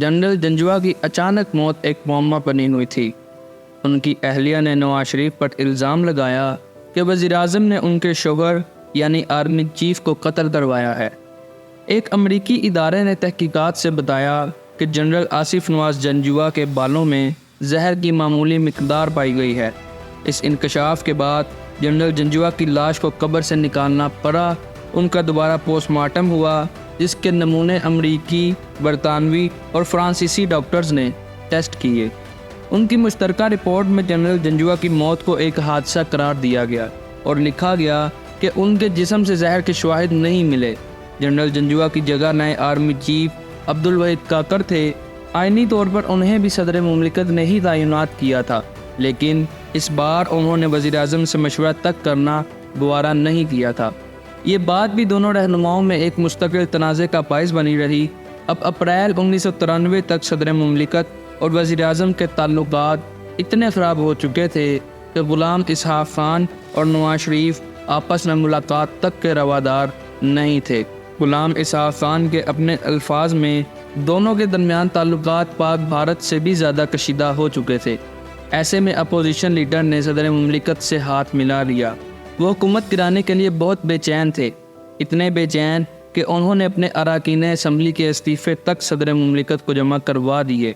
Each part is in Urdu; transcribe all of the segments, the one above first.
جنرل جنجوا کی اچانک موت ایک معمہ بنی ہوئی تھی۔ ان کی اہلیہ نے نواز شریف پر الزام لگایا کہ وزیر اعظم نے ان کے شوہر یعنی آرمی چیف کو قتل کروایا ہے۔ ایک امریکی ادارے نے تحقیقات سے بتایا کہ جنرل آصف نواز جنجوا کے بالوں میں زہر کی معمولی مقدار پائی گئی ہے۔ اس انکشاف کے بعد جنرل جنجوا کی لاش کو قبر سے نکالنا پڑا۔ ان کا دوبارہ پوسٹ مارٹم ہوا، جس کے نمونے امریکی، برطانوی اور فرانسیسی ڈاکٹرز نے ٹیسٹ کیے۔ ان کی مشترکہ رپورٹ میں جنرل جنجوا کی موت کو ایک حادثہ قرار دیا گیا اور لکھا گیا کہ ان کے جسم سے زہر کے شواہد نہیں ملے۔ جنرل جنجوا کی جگہ نئے آرمی چیف عبدالوحید کاکر تھے۔ آئینی طور پر انہیں بھی صدر مملکت نے ہی تعینات کیا تھا، لیکن اس بار انہوں نے وزیر اعظم سے مشورہ تک کرنا گوارا نہیں کیا تھا۔ یہ بات بھی دونوں رہنماؤں میں ایک مستقل تنازع کا باعث بنی رہی۔ اب اپریل 1993 تک صدر مملکت اور وزیر اعظم کے تعلقات اتنے خراب ہو چکے تھے کہ غلام اسحاق خان اور نواز شریف آپس میں ملاقات تک کے روادار نہیں تھے۔ غلام اسحاق خان کے اپنے الفاظ میں دونوں کے درمیان تعلقات پاک بھارت سے بھی زیادہ کشیدہ ہو چکے تھے۔ ایسے میں اپوزیشن لیڈر نے صدر مملکت سے ہاتھ ملا لیا۔ وہ حکومت گرانے کے لیے بہت بے چین تھے، اتنے بے چین کہ انہوں نے اپنے اراکین اسمبلی کے استعفے تک صدر مملکت کو جمع کروا دیے۔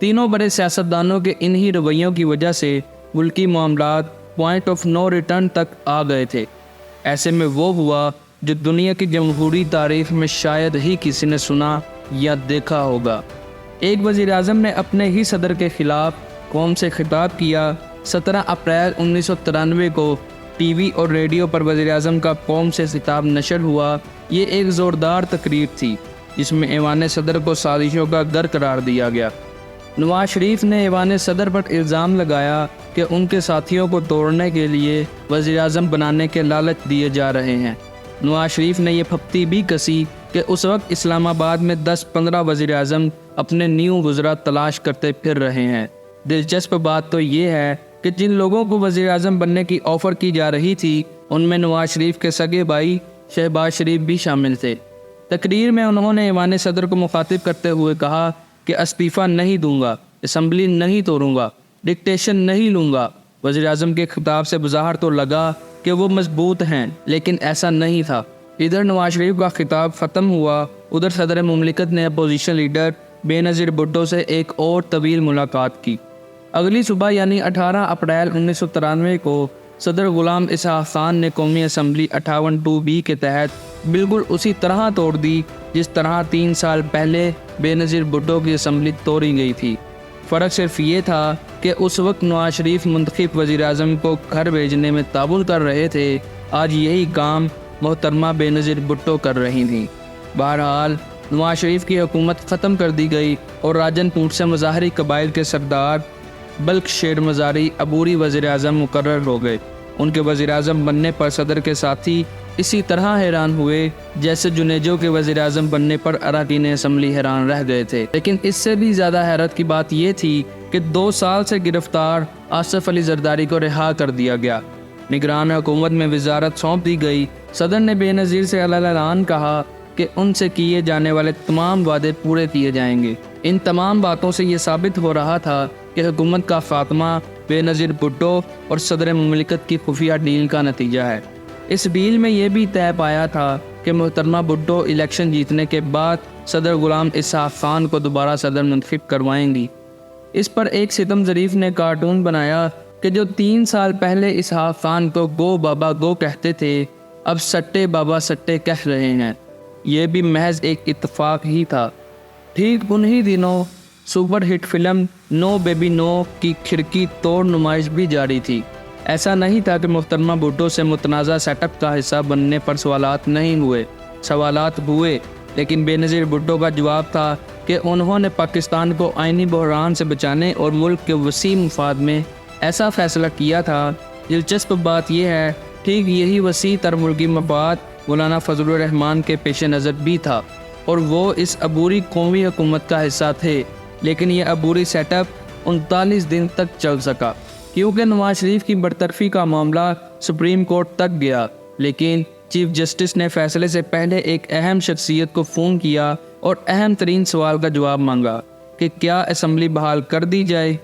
تینوں بڑے سیاستدانوں کے انہی رویوں کی وجہ سے ملکی معاملات پوائنٹ آف نو ریٹرن تک آ گئے تھے۔ ایسے میں وہ ہوا جو دنیا کی جمہوری تاریخ میں شاید ہی کسی نے سنا یا دیکھا ہوگا۔ ایک وزیر اعظم نے اپنے ہی صدر کے خلاف قوم سے خطاب کیا۔ 17 اپریل 1993 کو ٹی وی اور ریڈیو پر وزیر اعظم کا قوم سے خطاب نشر ہوا۔ یہ ایک زوردار تقریر تھی جس میں ایوان صدر کو سازشوں کا گھر قرار دیا گیا۔ نواز شریف نے ایوان صدر پر الزام لگایا کہ ان کے ساتھیوں کو توڑنے کے لیے وزیر اعظم بنانے کے لالچ دیے جا رہے ہیں۔ نواز شریف نے یہ پھپتی بھی کسی کہ اس وقت اسلام آباد میں 10-15 وزیر اعظم اپنے نیو وزراء تلاش کرتے پھر رہے ہیں۔ دلچسپ بات تو یہ ہے کہ جن لوگوں کو وزیر اعظم بننے کی آفر کی جا رہی تھی ان میں نواز شریف کے سگے بھائی شہباز شریف بھی شامل تھے۔ تقریر میں انہوں نے ایوان صدر کو مخاطب کرتے ہوئے کہا کہ استعفیٰ نہیں دوں گا، اسمبلی نہیں توڑوں گا، ڈکٹیشن نہیں لوں گا۔ وزیر اعظم کے خطاب سے بظاہر تو لگا کہ وہ مضبوط ہیں، لیکن ایسا نہیں تھا۔ ادھر نواز شریف کا خطاب ختم ہوا، ادھر صدر مملکت نے اپوزیشن لیڈر بے نظیر بھٹو سے ایک اور طویل ملاقات کی۔ اگلی صبح یعنی 18 اپریل 1993 کو صدر غلام اسحاق خان نے قومی اسمبلی 58(2)B کے تحت بالکل اسی طرح توڑ دی جس طرح 3 سال پہلے بے نظیر بھٹو کی اسمبلی توڑی گئی تھی۔ فرق صرف یہ تھا کہ اس وقت نواز شریف منتخب وزیر اعظم کو گھر بھیجنے میں تعاون کر رہے تھے، آج یہی کام محترمہ بے نظیر بھٹو کر رہی تھیں۔ بہرحال نواز شریف کی حکومت ختم کر دی گئی اور راجن پور سے مظاہری قبائل کے سردار بلک شیر مزاری عبوری وزیر اعظم مقرر ہو گئے۔ ان کے وزیر اعظم بننے پر صدر کے ساتھی اسی طرح حیران ہوئے جیسے جنیجو کے وزیر اعظم بننے پر اراکین اسمبلی حیران رہ گئے تھے۔ لیکن اس سے بھی زیادہ حیرت کی بات یہ تھی کہ 2 سال سے گرفتار آصف علی زرداری کو رہا کر دیا گیا۔ نگران حکومت میں وزارت سونپ دی گئی۔ صدر نے بے نظیر سے اعلان کہا کہ ان سے کیے جانے والے تمام وعدے پورے کیے جائیں گے۔ ان تمام باتوں سے یہ ثابت ہو رہا تھا کہ حکومت کا خاتمہ بے نظیر بھٹو اور صدر مملکت کی خفیہ ڈیل کا نتیجہ ہے۔ اس ڈیل میں یہ بھی طے پایا تھا کہ محترمہ بھٹو الیکشن جیتنے کے بعد صدر غلام اسحاق خان کو دوبارہ صدر منتخب کروائیں گی۔ اس پر ایک ستم ظریف نے کارٹون بنایا کہ جو 3 سال پہلے اسحاق خان کو گو بابا گو کہتے تھے، اب سٹے بابا سٹے کہہ رہے ہیں۔ یہ بھی محض ایک اتفاق ہی تھا۔ ٹھیک انہی دنوں سپر ہٹ فلم نو بیبی نو کی کھڑکی توڑ نمائش بھی جاری تھی۔ ایسا نہیں تھا کہ محترمہ بھٹو سے متنازع سیٹ اپ کا حصہ بننے پر سوالات نہیں ہوئے، سوالات ہوئے، لیکن بے نظیر بھٹو کا جواب تھا کہ انہوں نے پاکستان کو آئینی بحران سے بچانے اور ملک کے وسیع مفاد میں ایسا فیصلہ کیا تھا۔ دلچسپ بات یہ ہے، ٹھیک یہی وسیع تر ملکی مفاد مولانا فضل الرحمان کے پیش نظر بھی تھا اور وہ اس عبوری قومی حکومت کا حصہ تھے، لیکن یہ عبوری سیٹ اپ 39 دن تک چل سکا کیونکہ نواز شریف کی برطرفی کا معاملہ سپریم کورٹ تک گیا، لیکن چیف جسٹس نے فیصلے سے پہلے ایک اہم شخصیت کو فون کیا اور اہم ترین سوال کا جواب مانگا کہ کیا اسمبلی بحال کر دی جائے۔